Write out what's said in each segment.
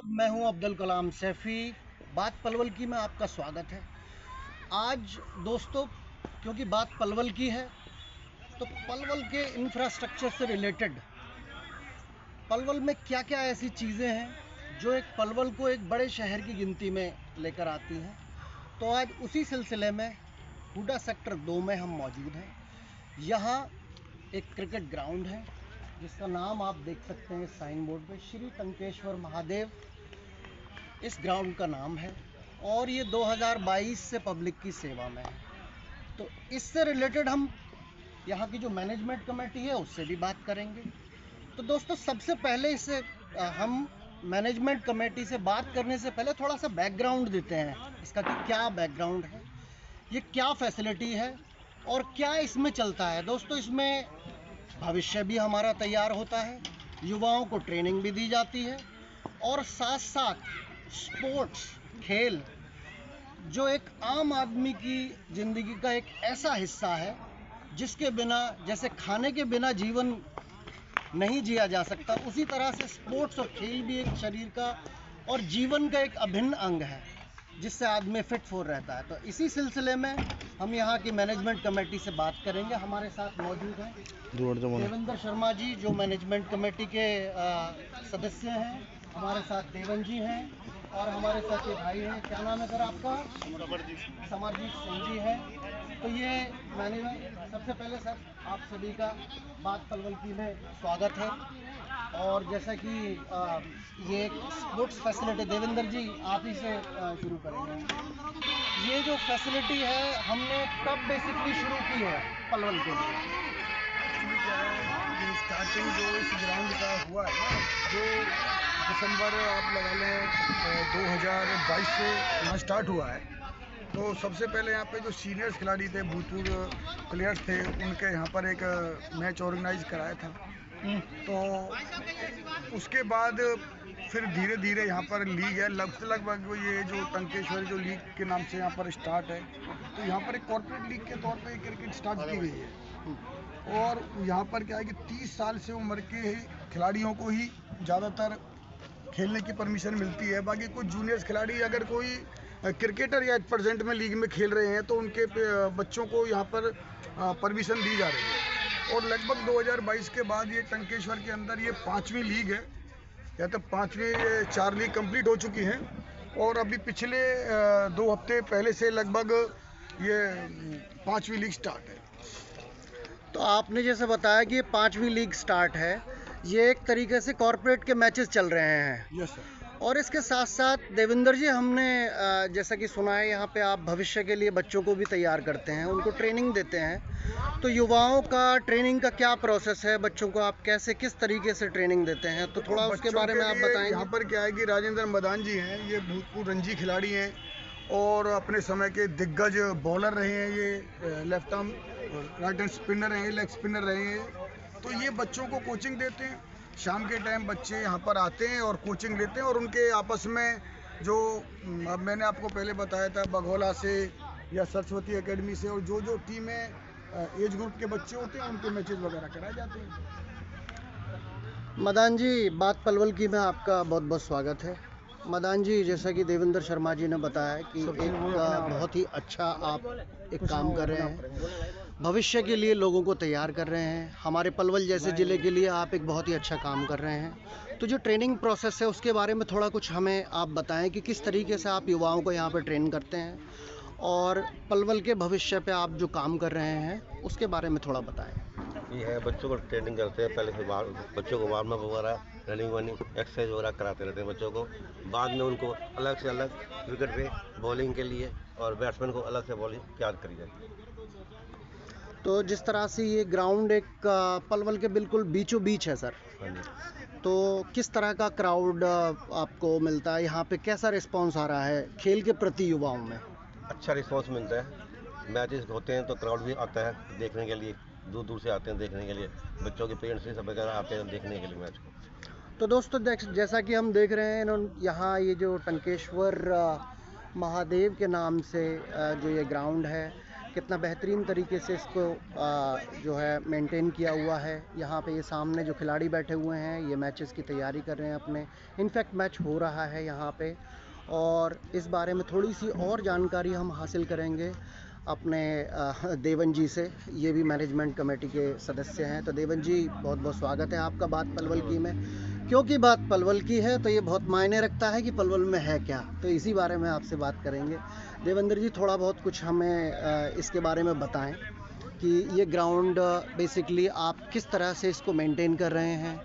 आदाब, मैं हूं अब्दुल कलाम सैफ़ी। बात पलवल की में आपका स्वागत है। आज दोस्तों, क्योंकि बात पलवल की है तो पलवल के इंफ्रास्ट्रक्चर से रिलेटेड पलवल में क्या क्या ऐसी चीज़ें हैं जो एक पलवल को एक बड़े शहर की गिनती में लेकर आती हैं। तो आज उसी सिलसिले में हुडा सेक्टर 2 में हम मौजूद हैं। यहाँ एक क्रिकेट ग्राउंड है जिसका नाम आप देख सकते हैं साइन बोर्ड पे, श्री टंकेश्वर महादेव इस ग्राउंड का नाम है और ये 2022 से पब्लिक की सेवा में है। तो इससे रिलेटेड हम यहाँ की जो मैनेजमेंट कमेटी है उससे भी बात करेंगे। तो दोस्तों, सबसे पहले इसे हम मैनेजमेंट कमेटी से बात करने से पहले थोड़ा सा बैकग्राउंड देते हैं इसका कि क्या बैकग्राउंड है, ये क्या फैसिलिटी है और क्या इसमें चलता है। दोस्तों, इसमें भविष्य भी हमारा तैयार होता है, युवाओं को ट्रेनिंग भी दी जाती है और साथ साथ स्पोर्ट्स खेल जो एक आम आदमी की ज़िंदगी का एक ऐसा हिस्सा है जिसके बिना, जैसे खाने के बिना जीवन नहीं जिया जा सकता, उसी तरह से स्पोर्ट्स और खेल भी एक शरीर का और जीवन का एक अभिन्न अंग है जिससे आदमी फिट फोर रहता है। तो इसी सिलसिले में हम यहाँ की मैनेजमेंट कमेटी से बात करेंगे। हमारे साथ मौजूद हैं देवेंद्र शर्मा जी जो मैनेजमेंट कमेटी के सदस्य हैं, हमारे साथ देवन जी हैं और हमारे साथ ये भाई हैं, क्या नाम है सर आपका? समरजीत सिंह जी हैं। तो ये मैनेजमेंट, सबसे पहले सर आप सभी का बात पलवल की में स्वागत है। और जैसा कि ये स्पोर्ट्स फैसिलिटी, देवेंद्र जी आप ही से शुरू करेंगे। ये जो फैसिलिटी है हमने कब बेसिकली शुरू की है पलवल के लिए? स्टार्टिंग जो इस ग्राउंड का हुआ है ना, जो दिसंबर आप लगा लें 2022 से यहाँ स्टार्ट हुआ है। तो सबसे पहले यहाँ पे जो सीनियर्स खिलाड़ी थे, भूतपूर्व प्लेयर्स थे, उनके यहाँ पर एक मैच ऑर्गेनाइज कराया था। तो उसके बाद फिर धीरे धीरे यहाँ पर लीग है, लगभग ये जो टंकेश्वर जो लीग के नाम से यहाँ पर स्टार्ट है। तो यहाँ पर एक कॉर्पोरेट लीग के तौर पे क्रिकेट स्टार्ट की गई है और यहाँ पर क्या है कि 30 साल से उम्र के खिलाड़ियों को ही ज़्यादातर खेलने की परमिशन मिलती है। बाकी कुछ जूनियर्स खिलाड़ी, अगर कोई क्रिकेटर या प्रेजेंट में लीग में खेल रहे हैं तो उनके बच्चों को यहाँ पर परमिशन दी जा रही है। और लगभग 2022 के बाद ये टंकेश्वर के अंदर ये 5वीं लीग है, या तो 4 लीग कंप्लीट हो चुकी हैं और अभी पिछले 2 हफ्ते पहले से लगभग ये 5वीं लीग स्टार्ट है। तो आपने जैसे बताया कि ये 5वीं लीग स्टार्ट है, ये एक तरीके से कॉर्पोरेट के मैचेस चल रहे हैं। Yes sir. और इसके साथ साथ देवेंद्र जी, हमने जैसा कि सुना है यहाँ पे आप भविष्य के लिए बच्चों को भी तैयार करते हैं, उनको ट्रेनिंग देते हैं। तो युवाओं का ट्रेनिंग का क्या प्रोसेस है, बच्चों को आप कैसे किस तरीके से ट्रेनिंग देते हैं, तो थोड़ा उसके बारे में आप बताएंगे। यहाँ पर क्या है कि राजेंद्र मदान जी हैं, ये भूतपूर्व रणजी खिलाड़ी हैं और अपने समय के दिग्गज बॉलर रहे हैं। ये left arm right hand spinner हैं, लेग स्पिनर रहे हैं। तो ये बच्चों को कोचिंग देते हैं। शाम के टाइम बच्चे यहाँ पर आते हैं और कोचिंग लेते हैं और उनके आपस में जो, अब मैंने आपको पहले बताया था, बघौला से या सरस्वती एकेडमी से, और जो टीमें एज ग्रुप के बच्चे होते हैं उनके मैचेस वगैरह कराए जाते हैं। मदान जी, बात पलवल की में आपका बहुत बहुत स्वागत है। मदान जी, जैसा कि देवेंद्र शर्मा जी ने बताया कि एक बहुत ही अच्छा आप एक काम कर रहे हैं, भविष्य के लिए लोगों को तैयार कर रहे हैं। हमारे पलवल जैसे ज़िले के लिए आप एक बहुत ही अच्छा काम कर रहे हैं। तो जो ट्रेनिंग प्रोसेस है उसके बारे में थोड़ा कुछ हमें आप बताएं कि किस तरीके से आप युवाओं को यहाँ पर ट्रेन करते हैं और पलवल के भविष्य पे आप जो काम कर रहे हैं उसके बारे में थोड़ा बताएं। ये है, बच्चों को ट्रेनिंग करते हैं। पहले से बच्चों को वार्म अप वगैरह, रनिंग एक्सरसाइज वगैरह कराते रहते हैं बच्चों को। बाद में उनको अलग से अलग विकेट पे बॉलिंग के लिए और बैट्समैन को अलग से बॉलिंग तैयार करी जाती है। तो जिस तरह से ये ग्राउंड एक पलवल के बिल्कुल बीचों बीच है सर, तो किस तरह का क्राउड आपको मिलता है यहाँ पे, कैसा रिस्पांस आ रहा है खेल के प्रति युवाओं में? अच्छा रिस्पांस मिलता है। मैचेस होते हैं तो क्राउड भी आता है देखने के लिए, दूर दूर से आते हैं देखने के लिए। बच्चों के पेरेंट्स भी सब वगैरह आते हैं देखने के लिए मैच को। तो दोस्तों, जैसा कि हम देख रहे हैं यहाँ ये जो टंकेश्वर महादेव के नाम से जो ये ग्राउंड है, कितना बेहतरीन तरीके से इसको जो है मेंटेन किया हुआ है। यहाँ पे ये सामने जो खिलाड़ी बैठे हुए हैं ये मैचेस की तैयारी कर रहे हैं अपने। इनफैक्ट मैच हो रहा है यहाँ पे, और इस बारे में थोड़ी सी और जानकारी हम हासिल करेंगे अपने देवन जी से। ये भी मैनेजमेंट कमेटी के सदस्य हैं। तो देवन जी, बहुत बहुत स्वागत है आपका बात पलवल की में। क्योंकि बात पलवल की है तो ये बहुत मायने रखता है कि पलवल में है क्या, तो इसी बारे में आपसे बात करेंगे। देवेंद्र जी, थोड़ा बहुत कुछ हमें इसके बारे में बताएं कि ये ग्राउंड बेसिकली आप किस तरह से इसको मेंटेन कर रहे हैं,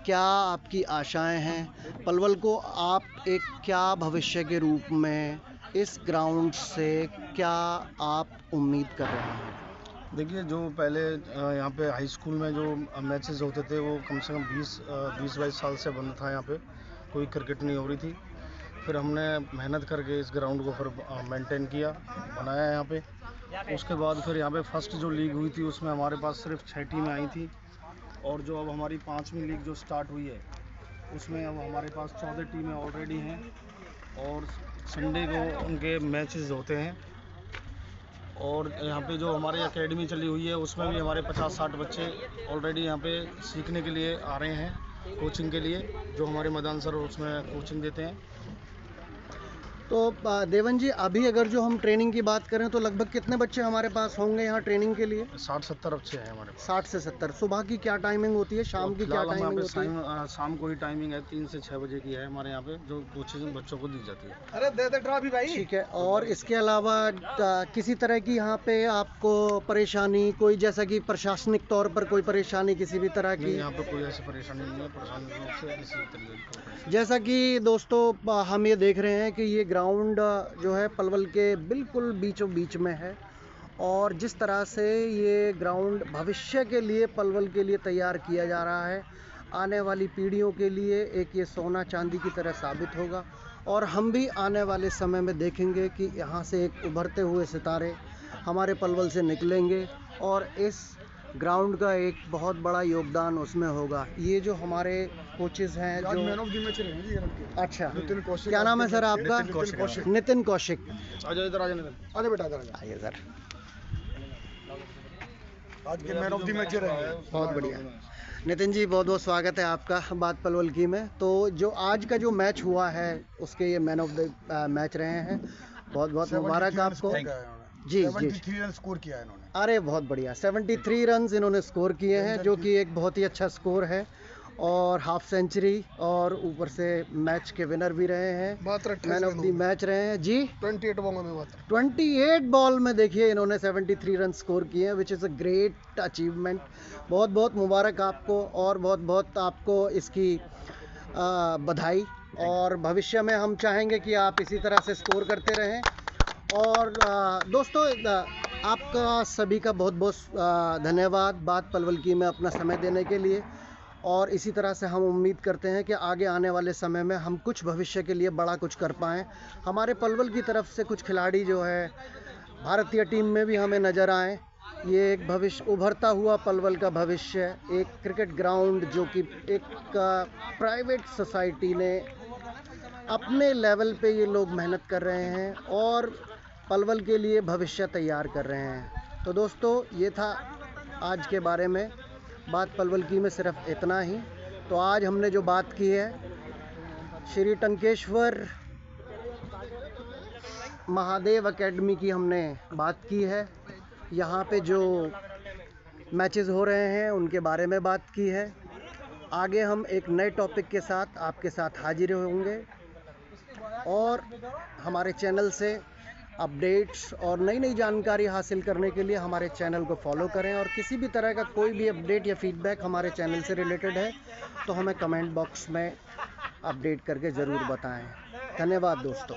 क्या आपकी आशाएं हैं, पलवल को आप एक क्या भविष्य के रूप में इस ग्राउंड से क्या आप उम्मीद कर रहे हैं? देखिए, जो पहले यहाँ पे हाई स्कूल में जो मैचेस होते थे वो कम से कम 20-22 साल से बंद था। यहाँ पे कोई क्रिकेट नहीं हो रही थी। फिर हमने मेहनत करके इस ग्राउंड को फिर मेंटेन किया, बनाया यहाँ पे। उसके बाद फिर यहाँ पे फर्स्ट जो लीग हुई थी उसमें हमारे पास सिर्फ 6 टीमें आई थी, और जो अब हमारी 5वीं लीग जो स्टार्ट हुई है उसमें अब हमारे पास 14 टीमें ऑलरेडी हैं, और संडे को उनके मैचेस होते हैं। और यहाँ पे जो हमारी एकेडमी चली हुई है उसमें भी हमारे 50-60 बच्चे ऑलरेडी यहाँ पे सीखने के लिए आ रहे हैं, कोचिंग के लिए, जो हमारे मैदान सर उसमें कोचिंग देते हैं। तो देवन जी, अभी अगर जो हम ट्रेनिंग की बात करें तो लगभग कितने बच्चे हमारे पास होंगे यहाँ ट्रेनिंग के लिए? 60-70 बच्चे हैं हमारे पास। 60 से 70। सुबह की क्या टाइमिंग होती है, शाम की क्या टाइमिंग होती है? शाम को ही टाइमिंग है, 3 से 6 बजे की है हमारे यहाँ पे, जो कोचिंग बच्चों को दी जाती है। अरे दे दे ट्रॉफी भाई। ठीक है। और इसके अलावा किसी तरह की यहाँ पे आपको परेशानी, कोई जैसा कि प्रशासनिक तौर पर कोई परेशानी किसी भी तरह की? यहाँ पे कोई ऐसी परेशानी नहीं है, प्रशासनिक रूप से किसी तरीके की। जैसा कि दोस्तों हम ये देख रहे हैं कि ये ग्राउंड जो है पलवल के बिल्कुल बीचों बीच में है, और जिस तरह से ये ग्राउंड भविष्य के लिए पलवल के लिए तैयार किया जा रहा है, आने वाली पीढ़ियों के लिए एक ये सोना चांदी की तरह साबित होगा। और हम भी आने वाले समय में देखेंगे कि यहाँ से एक उभरते हुए सितारे हमारे पलवल से निकलेंगे, और इस ग्राउंड का एक बहुत बड़ा योगदान उसमें होगा। ये जो हमारे कोचेस हैं, जो मैन ऑफ द मैच रहे हैं जी ये। अच्छा, नितिन कौशिक। क्या नाम है सर आपका? नितिन कौशिक। आजा इधर, आजा नितिन। आजा बेटा, आजा। आइए सर। आज के मैन ऑफ द मैच रहे हैं। बहुत बढ़िया नितिन जी, बहुत बहुत स्वागत है आपका बात पलवल की में। तो जो आज का जो मैच हुआ है उसके ये मैन ऑफ द मैच रहे हैं, बहुत बहुत मुबारक आपको। जी 73 रन स्कोर किया है इन्होंने। अरे बहुत बढ़िया, 73 रन इन्होंने स्कोर किए हैं, जो कि एक बहुत ही अच्छा स्कोर है, और हाफ सेंचुरी, और ऊपर से मैच के विनर भी रहे हैं, मैन ऑफ द मैच रहे हैं जी। 28 बॉल में 28 बॉल में देखिए इन्होंने 73 रन स्कोर किए हैं, which is a great achievement. बहुत बहुत मुबारक आपको, और बहुत बहुत आपको इसकी बधाई, और भविष्य में हम चाहेंगे कि आप इसी तरह से स्कोर करते रहें। और दोस्तों, आपका सभी का बहुत बहुत धन्यवाद बात पलवल की में अपना समय देने के लिए, और इसी तरह से हम उम्मीद करते हैं कि आगे आने वाले समय में हम कुछ भविष्य के लिए बड़ा कुछ कर पाएँ। हमारे पलवल की तरफ से कुछ खिलाड़ी जो है भारतीय टीम में भी हमें नज़र आएँ। ये एक भविष्य, उभरता हुआ पलवल का भविष्य, एक क्रिकेट ग्राउंड जो कि एक प्राइवेट सोसाइटी ने अपने लेवल पे ये लोग मेहनत कर रहे हैं और पलवल के लिए भविष्य तैयार कर रहे हैं। तो दोस्तों, ये था आज के बारे में बात पलवल की में, सिर्फ इतना ही। तो आज हमने जो बात की है, श्री टंकेश्वर महादेव एकेडमी की हमने बात की है। यहाँ पे जो मैचेस हो रहे हैं उनके बारे में बात की है। आगे हम एक नए टॉपिक के साथ आपके साथ हाजिर होंगे, और हमारे चैनल से अपडेट्स और नई नई जानकारी हासिल करने के लिए हमारे चैनल को फॉलो करें। और किसी भी तरह का कोई भी अपडेट या फीडबैक हमारे चैनल से रिलेटेड है तो हमें कमेंट बॉक्स में अपडेट करके ज़रूर बताएं। धन्यवाद दोस्तों।